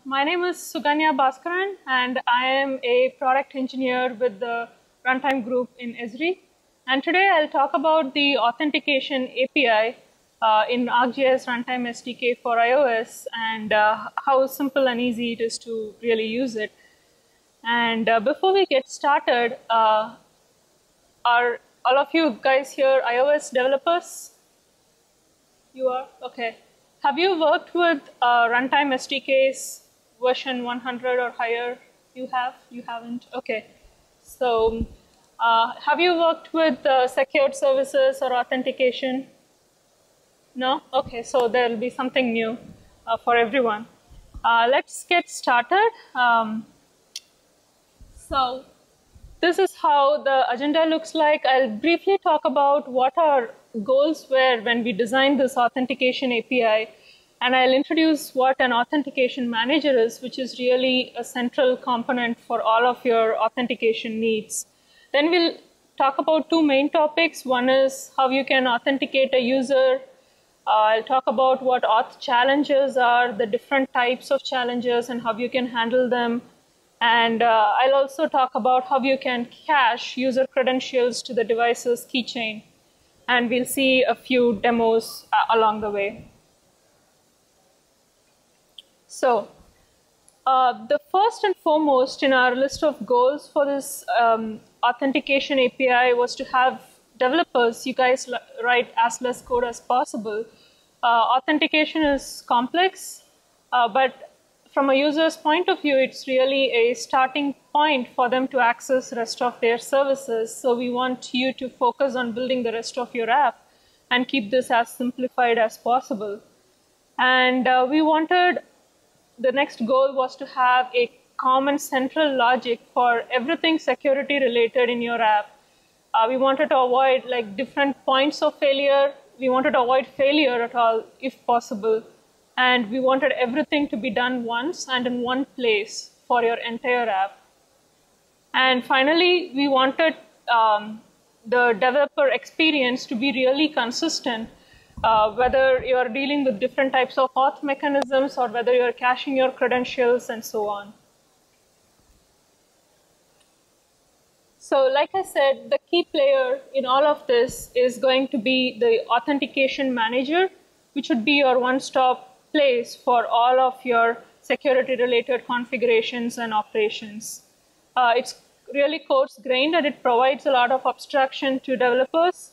My name is Suganya Bhaskaran, and I am a product engineer with the runtime group in Esri. And today I'll talk about the authentication API in ArcGIS Runtime SDK for iOS and how simple and easy it is to really use it. And before we get started, are all of you guys here iOS developers? You are? Okay. Have you worked with runtime SDKs version 100 or higher? You have? You haven't? Okay. So have you worked with secured services or authentication? No? Okay, so there will be something new for everyone. Let's get started. So this is how the agenda looks like. I'll briefly talk about what our goals were when we designed this authentication API, and I'll introduce what an authentication manager is, which is really a central component for all of your authentication needs. Then we'll talk about two main topics. One is how you can authenticate a user. I'll talk about what OAuth challenges are, the different types of challenges, and how you can handle them. And I'll also talk about how you can cache user credentials to the device's keychain. And we'll see a few demos along the way. So the first and foremost in our list of goals for this authentication API was to have developers, you guys write as less code as possible. Authentication is complex, but from a user's point of view, it's really a starting point for them to access the rest of their services. So we want you to focus on building the rest of your app and keep this as simplified as possible. And we wanted, the next goal was to have a common central logic for everything security related in your app. We wanted to avoid like different points of failure. We wanted to avoid failure at all if possible. And we wanted everything to be done once and in one place for your entire app. And finally, we wanted the developer experience to be really consistent, whether you're dealing with different types of auth mechanisms or whether you're caching your credentials and so on. So like I said, the key player in all of this is going to be the authentication manager, which would be your one-stop place for all of your security-related configurations and operations. It's really coarse-grained, and it provides a lot of abstraction to developers.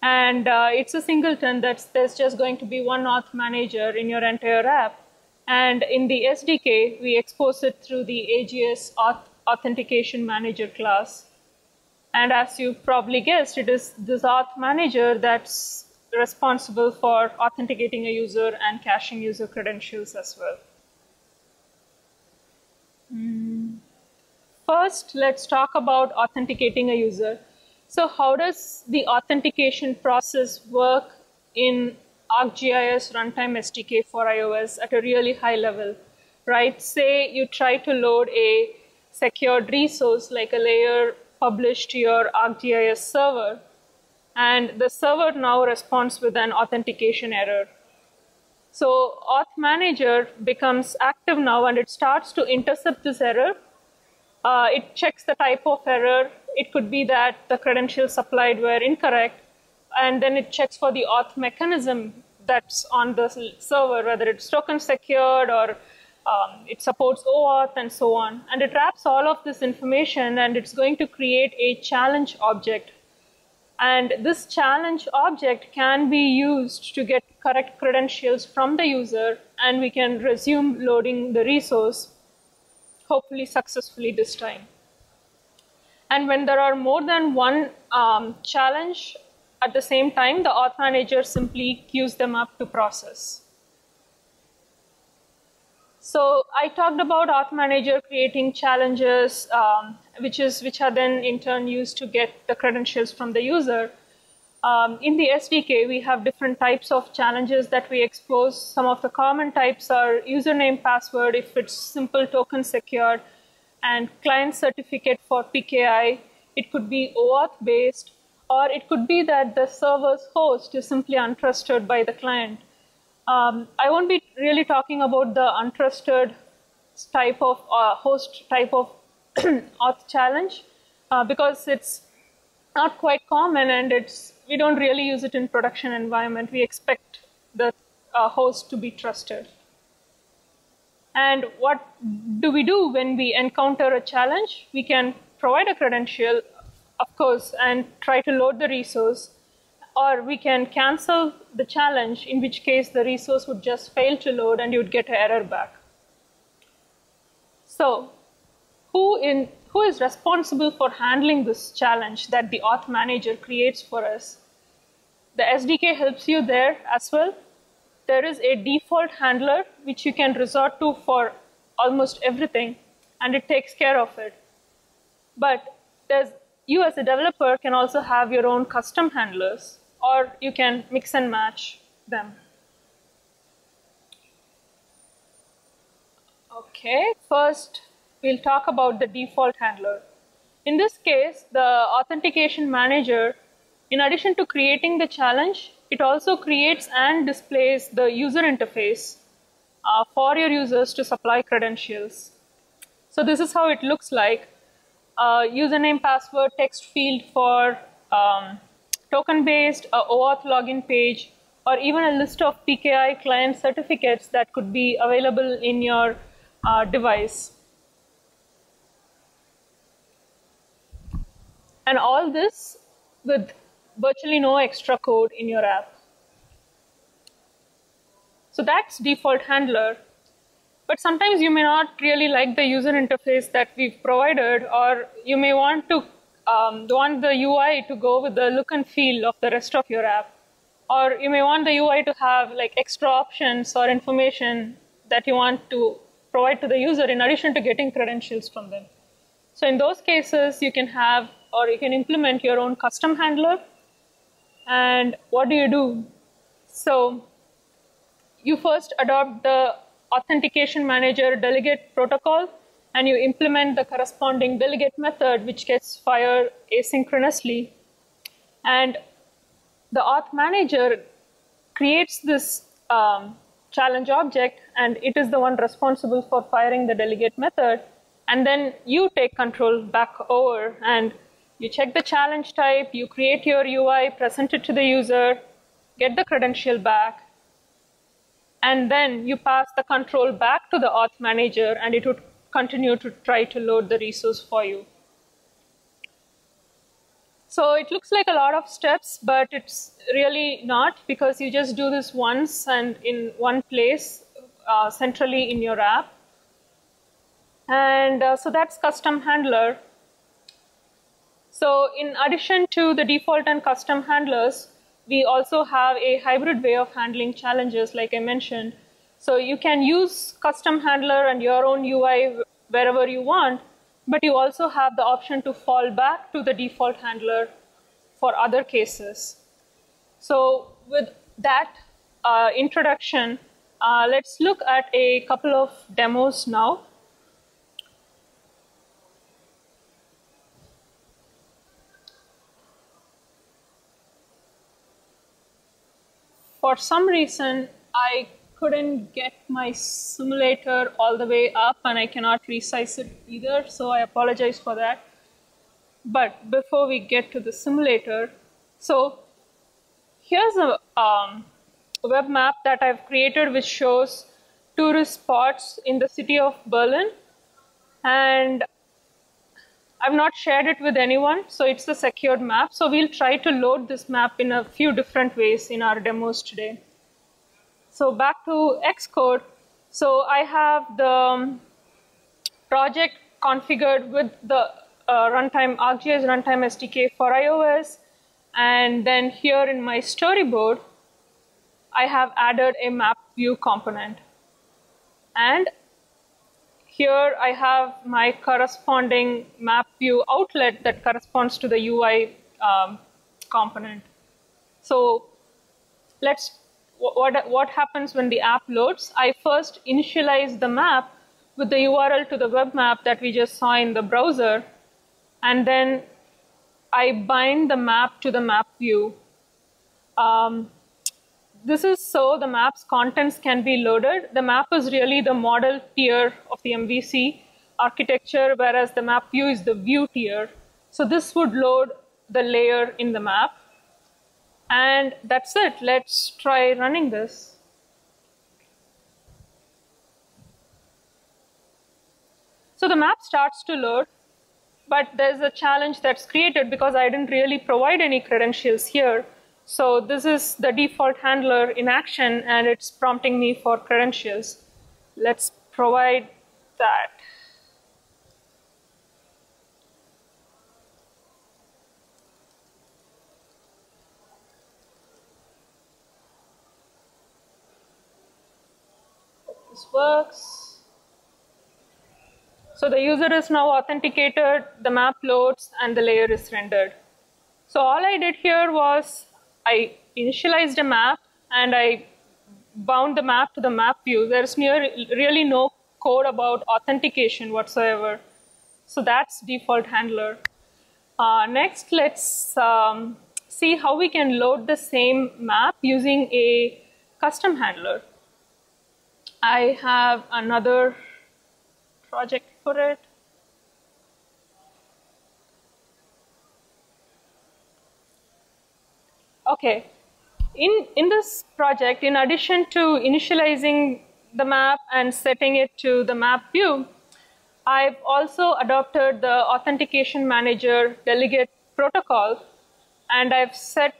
And it's a singleton that there's just going to be one auth manager in your entire app. And in the SDK, we expose it through the AGS Authentication Manager class. And as you probably guessed, it is this auth manager that's responsible for authenticating a user and caching user credentials as well. First, let's talk about authenticating a user. So how does the authentication process work in ArcGIS Runtime SDK for iOS at a really high level, right? Say you try to load a secured resource like a layer published to your ArcGIS server, and the server now responds with an authentication error. So Auth Manager becomes active now, and it starts to intercept this error. It checks the type of error. It could be that the credentials supplied were incorrect, and then it checks for the auth mechanism that's on the server, whether it's token secured or it supports OAuth and so on. And it wraps all of this information, and it's going to create a challenge object. And this challenge object can be used to get correct credentials from the user, and we can resume loading the resource, hopefully successfully this time. And when there are more than one challenge at the same time, the auth manager simply queues them up to process. So I talked about Auth Manager creating challenges, which are then in turn used to get the credentials from the user. In the SDK, we have different types of challenges that we expose. Some of the common types are username, password, if it's simple token secured, and client certificate for PKI. It could be OAuth based, or it could be that the server's host is simply untrusted by the client. I won't be really talking about the untrusted type of host type of auth challenge because it's not quite common and we don't really use it in production environment. We expect the host to be trusted. And what do we do when we encounter a challenge? We can provide a credential, of course, and try to load the resource, or we can cancel the challenge, in which case the resource would just fail to load and you would get an error back. So who is responsible for handling this challenge that the auth manager creates for us? The SDK helps you there as well. There is a default handler which you can resort to for almost everything, and it takes care of it. But you as a developer can also have your own custom handlers, or you can mix and match them. Okay, first we'll talk about the default handler. In this case, the authentication manager, in addition to creating the challenge, it also creates and displays the user interface for your users to supply credentials. So this is how it looks like. Username, password, text field for token-based, OAuth login page, or even a list of PKI client certificates that could be available in your device. And all this with virtually no extra code in your app. So that's default handler. But sometimes you may not really like the user interface that we've provided, or you may want to want the UI to go with the look and feel of the rest of your app. Or you may want the UI to have like extra options or information that you want to provide to the user in addition to getting credentials from them. So in those cases, you can have, or you can implement your own custom handler. And what do? So you first adopt the authentication manager delegate protocol, and you implement the corresponding delegate method, which gets fired asynchronously. And the auth manager creates this challenge object, and it is the one responsible for firing the delegate method. And then you take control back over, and you check the challenge type, you create your UI, present it to the user, get the credential back, and then you pass the control back to the auth manager, and it would continue to try to load the resource for you. So it looks like a lot of steps, but it's really not, because you just do this once and in one place centrally in your app. And so that's custom handler. So in addition to the default and custom handlers, we also have a hybrid way of handling challenges, like I mentioned. So you can use custom handler and your own UI wherever you want, but you also have the option to fall back to the default handler for other cases. So with that introduction, let's look at a couple of demos now. For some reason, I couldn't get my simulator all the way up, and I cannot resize it either, so I apologize for that. But before we get to the simulator, so here's a web map that I've created which shows tourist spots in the city of Berlin. And I've not shared it with anyone, so it's a secured map. So we'll try to load this map in a few different ways in our demos today. So back to Xcode. So I have the project configured with the runtime ArcGIS runtime SDK for iOS. And then here in my storyboard, I have added a map view component. And here I have my corresponding map view outlet that corresponds to the UI component. So what happens when the app loads? I first initialize the map with the URL to the web map that we just saw in the browser, and then the map to the map view. this is so the map's contents can be loaded. The map is really the model tier of the MVC architecture, whereas the map view is the view tier. So this would load the layer in the map. And that's it. Let's try running this. So the map starts to load, but there's a challenge that's created because I didn't really provide any credentials here. So this is the default handler in action, and it's prompting me for credentials. Let's provide that. Hope this works. So the user is now authenticated, the map loads, and the layer is rendered. So all I did here was I initialized a map, and I bound the map to the map view. There's really no code about authentication whatsoever. So that's default handler. Next, let's see how we can load the same map using a custom handler. I have another project for it. Okay, in this project, in addition to initializing the map and setting it to the map view, I've also adopted the Authentication Manager delegate protocol, and I've set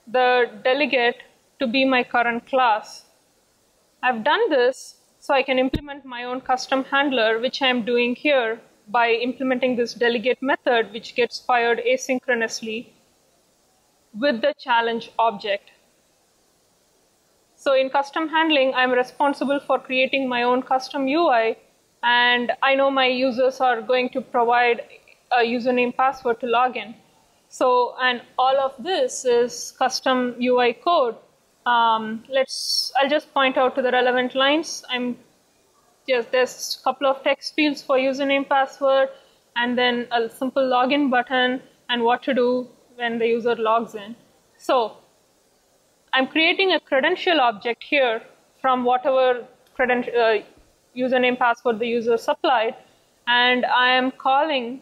the delegate to be my current class. I've done this so I can implement my own custom handler, which I'm doing here by implementing this delegate method, which gets fired asynchronously with the challenge object. So in custom handling, I'm responsible for creating my own custom UI, and I know my users are going to provide a username password to log in. So, and all of this is custom UI code. I'll just point out to the relevant lines. There's a couple of text fields for username, password, and then a simple login button and what to do when the user logs in. So I'm creating a credential object here from whatever username, password the user supplied, and I am calling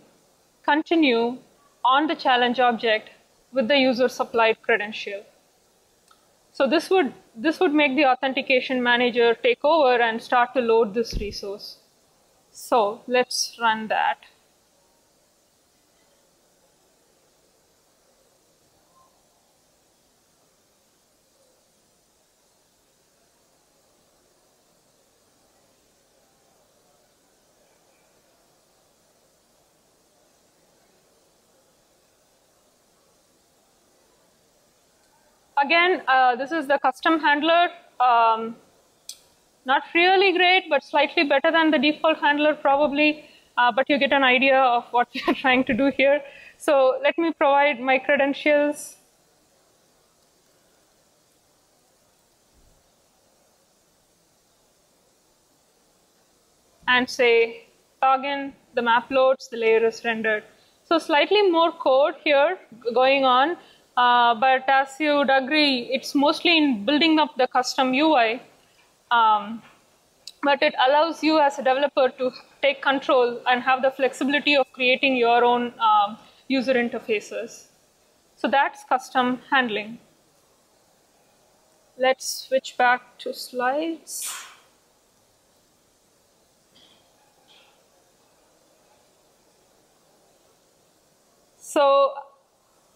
continue on the challenge object with the user supplied credential. So this would make the Authentication Manager take over and start to load this resource. So let's run that. Again, this is the custom handler. Not really great, but slightly better than the default handler probably, but you get an idea of what we are trying to do here. So let me provide my credentials. And say login, the map loads, the layer is rendered. So slightly more code here going on. But as you would agree, it's mostly in building up the custom UI. But it allows you as a developer to take control and have the flexibility of creating your own user interfaces. So that's custom handling. Let's switch back to slides. So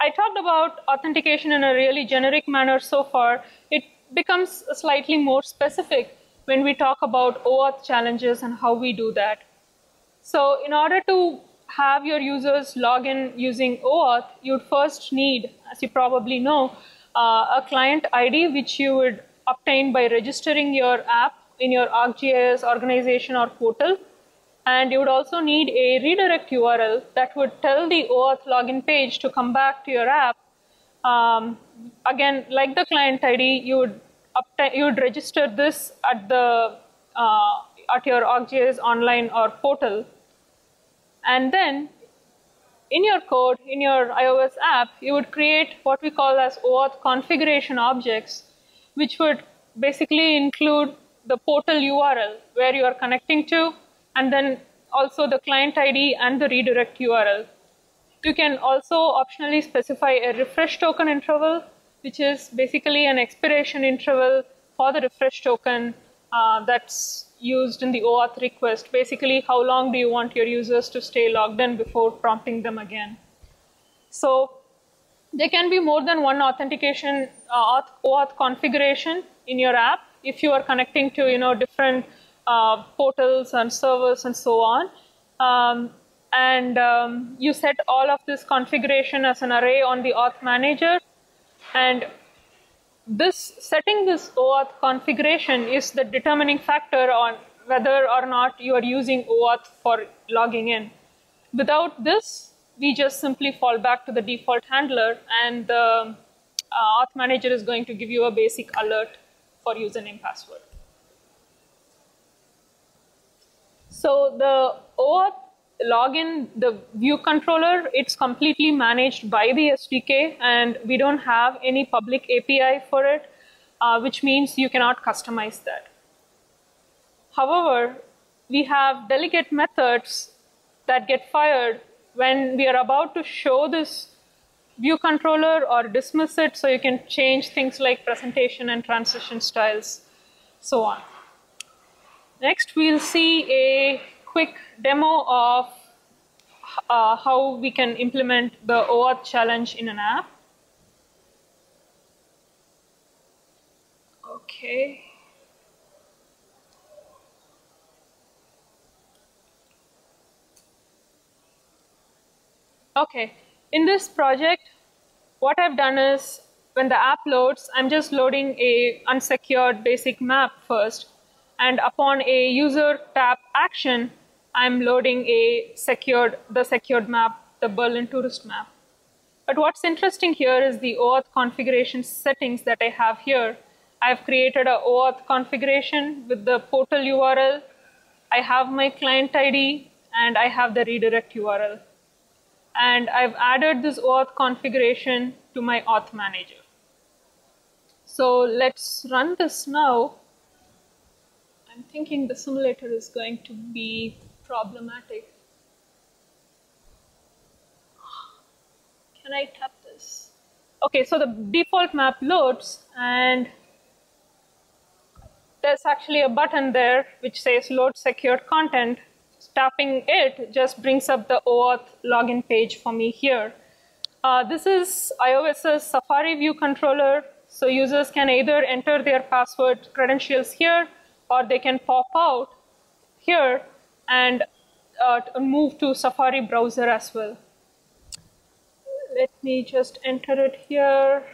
I talked about authentication in a really generic manner so far. It becomes slightly more specific when we talk about OAuth challenges and how we do that. So in order to have your users log in using OAuth, you'd first need, as you probably know, a client ID, which you would obtain by registering your app in your ArcGIS organization or portal. And you would also need a redirect URL that would tell the OAuth login page to come back to your app. Again, like the client ID, you would register this at your ArcGIS online or portal. And then in your code, in your iOS app, you would create what we call as OAuth configuration objects, which would basically include the portal URL where you are connecting to, and then also the client ID and the redirect URL. You can also optionally specify a refresh token interval, which is basically an expiration interval for the refresh token that's used in the OAuth request. Basically, how long do you want your users to stay logged in before prompting them again? So there can be more than one authentication OAuth configuration in your app if you are connecting to different portals and servers and so on. You set all of this configuration as an array on the Auth Manager, and setting this OAuth configuration is the determining factor on whether or not you are using OAuth for logging in. Without this, we just simply fall back to the default handler, and the Auth Manager is going to give you a basic alert for username password. So the OAuth login, the view controller, it's completely managed by the SDK, and we don't have any public API for it, which means you cannot customize that. However, we have delegate methods that get fired when we are about to show this view controller or dismiss it, so you can change things like presentation and transition styles, so on. Next, we'll see a quick demo of how we can implement the OAuth challenge in an app. Okay. Okay, in this project, what I've done is when the app loads, I'm just loading a unsecured basic map first. And upon a user tap action, I'm loading the secured map, the Berlin tourist map. But what's interesting here is the OAuth configuration settings that I have here. I've created an OAuth configuration with the portal URL. I have my client ID, and I have the redirect URL. And I've added this OAuth configuration to my Auth Manager. So let's run this now. I'm thinking the simulator is going to be problematic. Can I tap this? Okay, so the default map loads, and there's actually a button there which says load secured content. Tapping it just brings up the OAuth login page for me here. This is iOS's Safari view controller, so users can either enter their password credentials here, or they can pop out here and move to Safari browser as well. Let me just enter it here.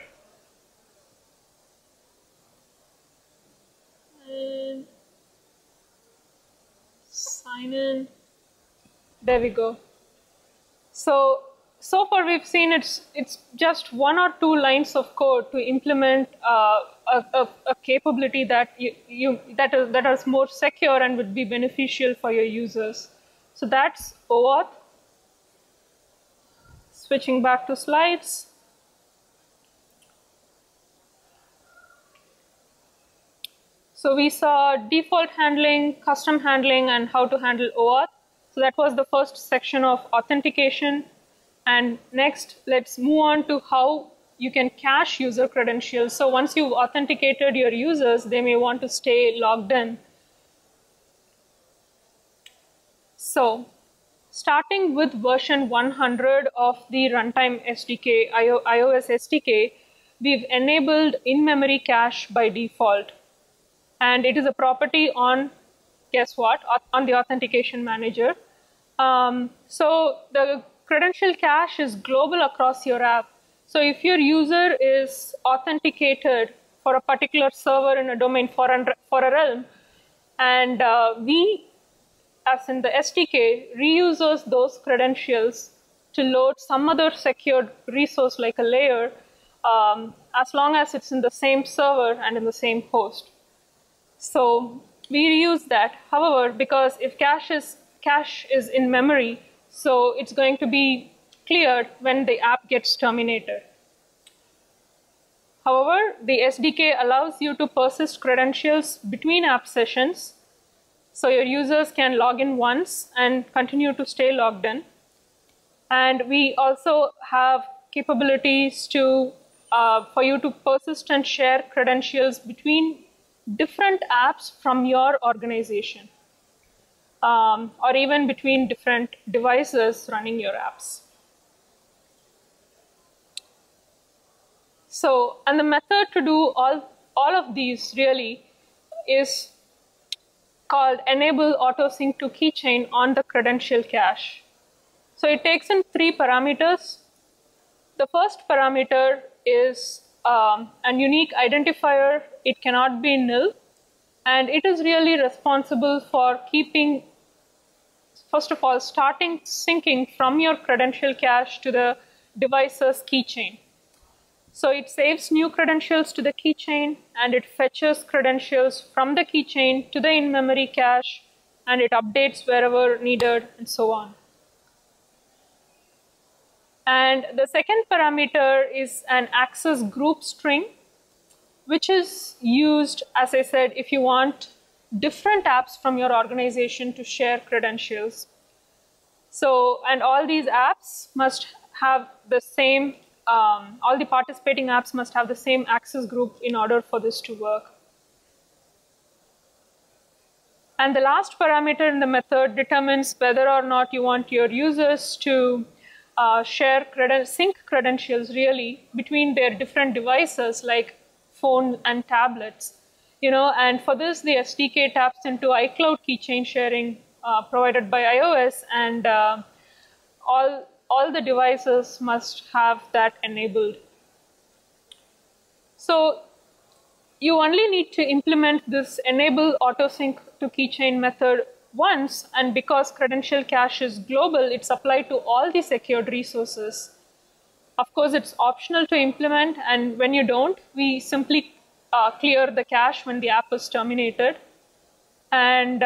And sign in. There we go. So far we've seen it's just 1 or 2 lines of code to implement a capability that that is more secure and would be beneficial for your users. So that's OAuth. Switching back to slides. So we saw default handling, custom handling, and how to handle OAuth. So that was the first section of authentication. And next, let's move on to how you can cache user credentials. So once you've authenticated your users, they may want to stay logged in. So starting with version 100 of the runtime SDK, iOS SDK, we've enabled in-memory cache by default. And it is a property on, guess what, on the Authentication Manager. So the Credential Cache is global across your app. So if your user is authenticated for a particular server in a domain for a realm, and we, as in the SDK, reuses those credentials to load some other secured resource like a layer, as long as it's in the same server and in the same host. So we reuse that. However, because if cache is in memory, so it's going to be cleared when the app gets terminated. However, the SDK allows you to persist credentials between app sessions, so your users can log in once and continue to stay logged in. And we also have capabilities to for you to persist and share credentials between different apps from your organization, or even between different devices running your apps. So, and the method to do all of these really is called enable autosync to keychain on the credential cache. So it takes in 3 parameters. The first parameter is a unique identifier. It cannot be nil. And it is really responsible for keeping, first of all, starting syncing from your credential cache to the device's keychain. So it saves new credentials to the keychain, and it fetches credentials from the keychain to the in-memory cache, and it updates wherever needed, and so on. And the second parameter is an access group string, which is used, as I said, if you want different apps from your organization to share credentials. So, and all these apps must have the same, all the participating apps must have the same access group in order for this to work. And the last parameter in the method determines whether or not you want your users to sync credentials really between their different devices like phone and tablets. And for this, the SDK taps into iCloud keychain sharing provided by iOS, and all the devices must have that enabled. So you only need to implement this enable autosync to keychain method once, and because credential cache is global, it's applied to all the secured resources. Of course, it's optional to implement, and when you don't, we simply clear the cache when the app is terminated. And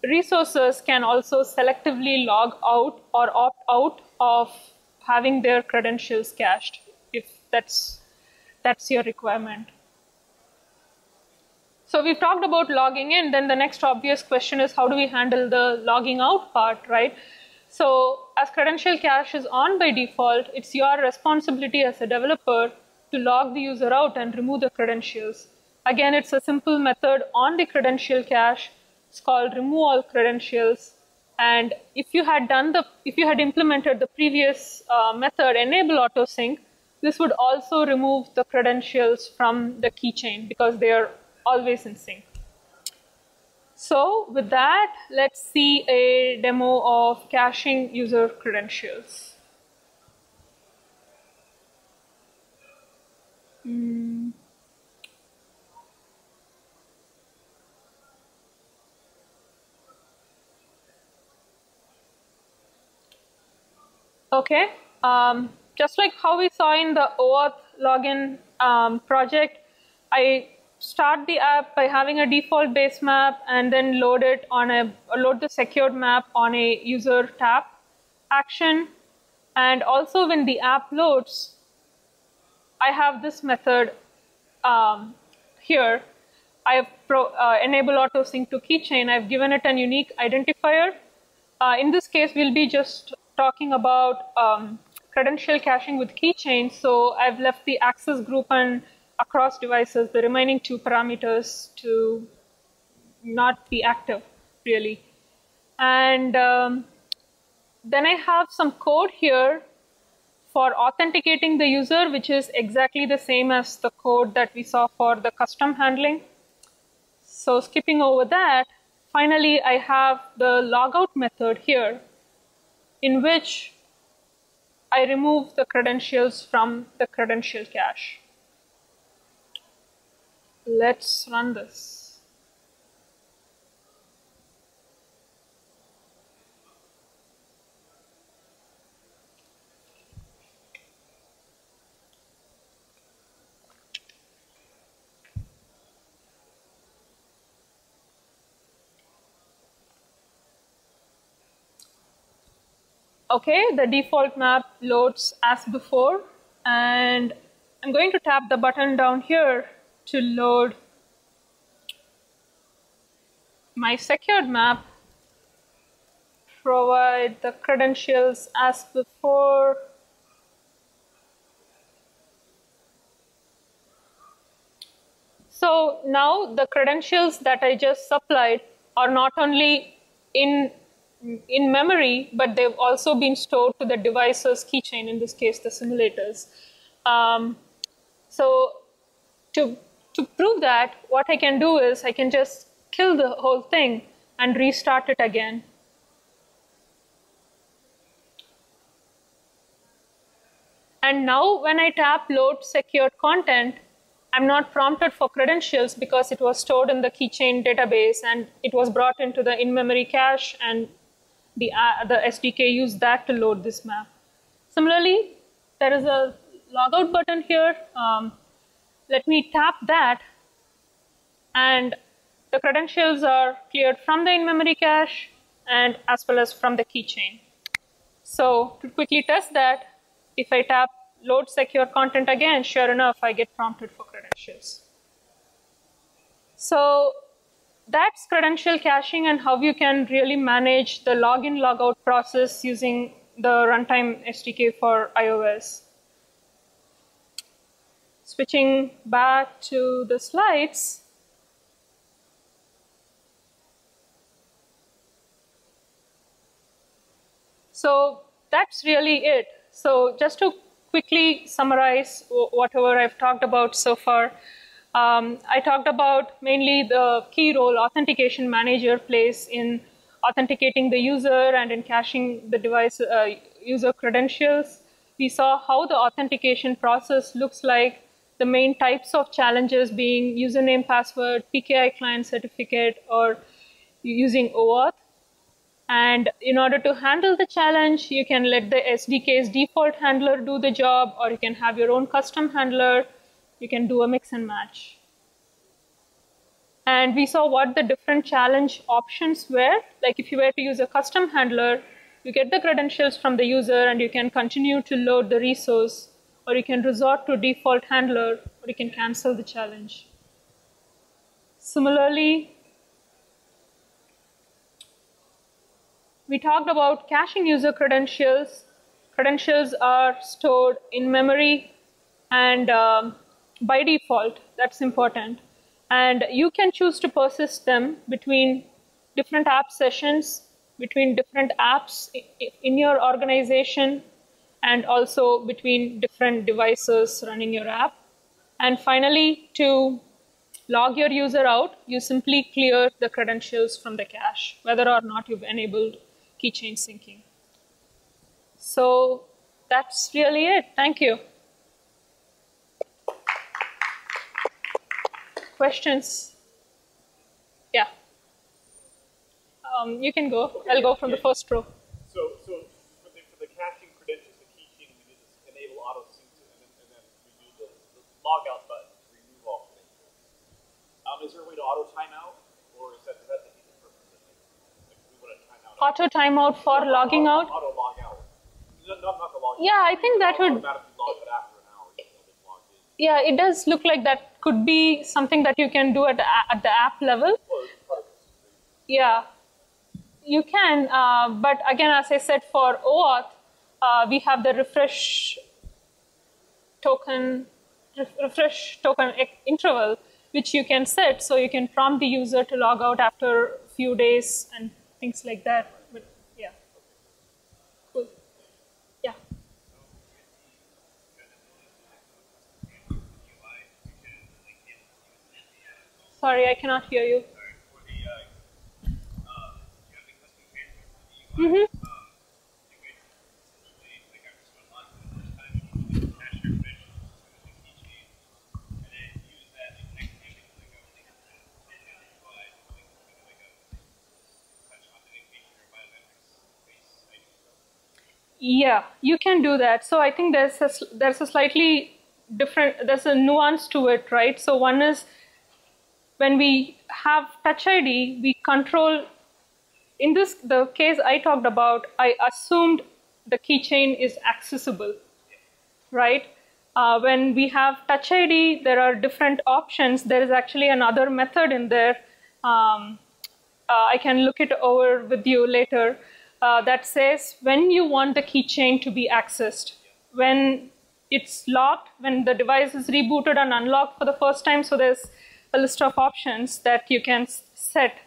resources can also selectively log out or opt out of having their credentials cached if that's your requirement. So we've talked about logging in. Then the next obvious question is, how do we handle the logging out part, right? So as credential cache is on by default, it's your responsibility as a developer to log the user out and remove the credentials. Again, it's a simple method on the credential cache. It's called remove all credentials. And if you had implemented the previous method, enable autosync, this would also remove the credentials from the keychain because they are always in sync. So with that, let's see a demo of caching user credentials. Okay, just like how we saw in the OAuth login project, I start the app by having a default base map and then load the secured map on a user tap action. And also when the app loads, I have this method here. I have enable autosync to keychain. I've given it a unique identifier. In this case, we'll be just talking about credential caching with keychain. So I've left the access group and across devices, the remaining 2 parameters, to not be active, really. And then I have some code here for authenticating the user, which is exactly the same as the code that we saw for the custom handling. So skipping over that, finally, I have the logout method here, in which I remove the credentials from the credential cache. Let's run this. Okay, the default map loads as before, and I'm going to tap the button down here to load my secured map, provide the credentials as before. So now the credentials that I just supplied are not only in memory, but they've also been stored to the device's keychain, in this case, the simulators. So to prove that, what I can do is I can just kill the whole thing and restart it again. And now when I tap load secured content, I'm not prompted for credentials because it was stored in the keychain database and it was brought into the in-memory cache, and the SDK used that to load this map. Similarly, there is a logout button here. Let me tap that, and the credentials are cleared from the in-memory cache and as well as from the keychain. So to quickly test that, if I tap load secure content again, sure enough, I get prompted for credentials. So that's credential caching and how you can really manage the login logout process using the runtime SDK for iOS. Switching back to the slides. So that's really it. So just to quickly summarize whatever I've talked about so far, I talked about mainly the key role authentication manager plays in authenticating the user and in caching the device user credentials. We saw how the authentication process looks like, the main types of challenges being username, password, PKI client certificate, or using OAuth. And in order to handle the challenge, you can let the SDK's default handler do the job, or you can have your own custom handler. You can do a mix and match. And we saw what the different challenge options were. Like if you were to use a custom handler, you get the credentials from the user and you can continue to load the resource, or you can resort to default handler, or you can cancel the challenge. Similarly, we talked about caching user credentials. Credentials are stored in memory and by default, that's important. And you can choose to persist them between different app sessions, between different apps in your organization, and also between different devices running your app. And finally, to log your user out, you simply clear the credentials from the cache, whether or not you've enabled keychain syncing. So that's really it. Thank you. Questions? Yeah. You can go. Okay, I'll go from the first row. So for the caching credentials, the keychain, we did this enable auto sync, and then we do the logout button to remove all credentials. Is there a way to auto timeout, or is that defeat the purpose of it? Like we want to timeout. Auto timeout for logging out? Auto log out. Not the log. Yeah, I think that would. Automatically log it after an hour. Logged in. Yeah, it does look like that could be something that you can do at the app level. Yeah, you can. But again, as I said, for OAuth, we have the refresh token interval, which you can set, so you can prompt the user to log out after a few days and things like that. But yeah, cool. Yeah. Sorry, I cannot hear you. Mm-hmm. Yeah, you can do that. So I think there's a slightly different, there's a nuance to it, right? So one is when we have Touch ID, we control, in the case I talked about, I assumed the keychain is accessible, right? When we have Touch ID, there are different options. There is actually another method in there. I can look it over with you later. That says when you want the keychain to be accessed, when it's locked, when the device is rebooted and unlocked for the first time. So there's a list of options that you can set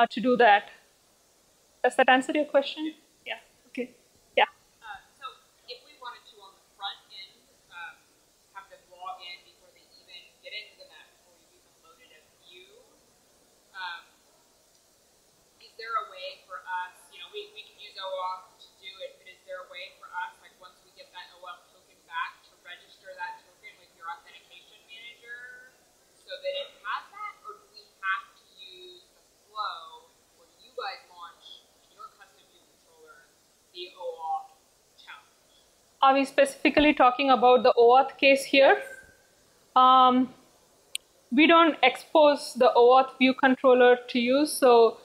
to do that. Does that answer your question? Yeah. Okay. Yeah. So if we wanted to on the front end have them log in before they even get into the map, before we even loaded a view, is there a way for us, we can use OAuth to do it, but is there a way for us, like once we get that OAuth token back, to register that token with your authentication manager so that it has that, or do we have to use the flow where you guys launch your custom view controller, the OAuth challenge? Are we specifically talking about the OAuth case here? We don't expose the OAuth view controller to you, so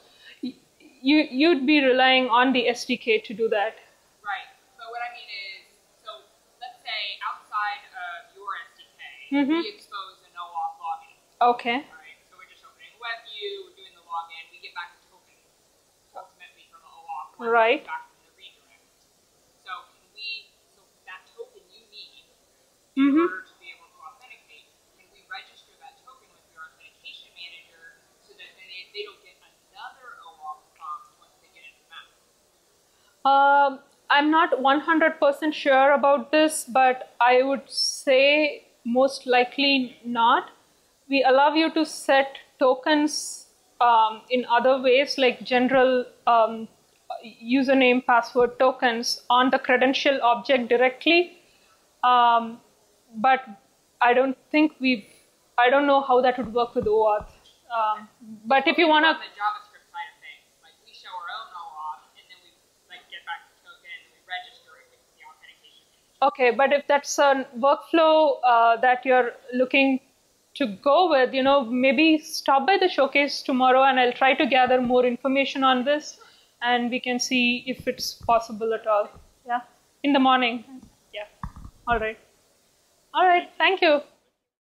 you'd be relying on the SDK to do that. Right, but what I mean is, so let's say outside of your SDK, we expose a no-auth login. Okay. Right, so we're just opening a web view, we're doing the login, we get back a token, ultimately from the OAuth, right, back from the redirect. So that token you need in order to be able to authenticate, can we register that token with your authentication manager so that they don't get another OAuth prompt once they get into the map? I'm not 100% sure about this, but I would say most likely not. We allow you to set tokens in other ways, like general username, password tokens on the credential object directly. But I don't know how that would work with OAuth. But if you want to... On the JavaScript side of things, like we show our own OAuth, and then we get back the token, and we register it with the authentication. Okay, but if that's a workflow that you're looking to go with, maybe stop by the showcase tomorrow, and I'll try to gather more information on this, and we can see if it's possible at all. Yeah, in the morning. Yeah. All right. All right. Thank you.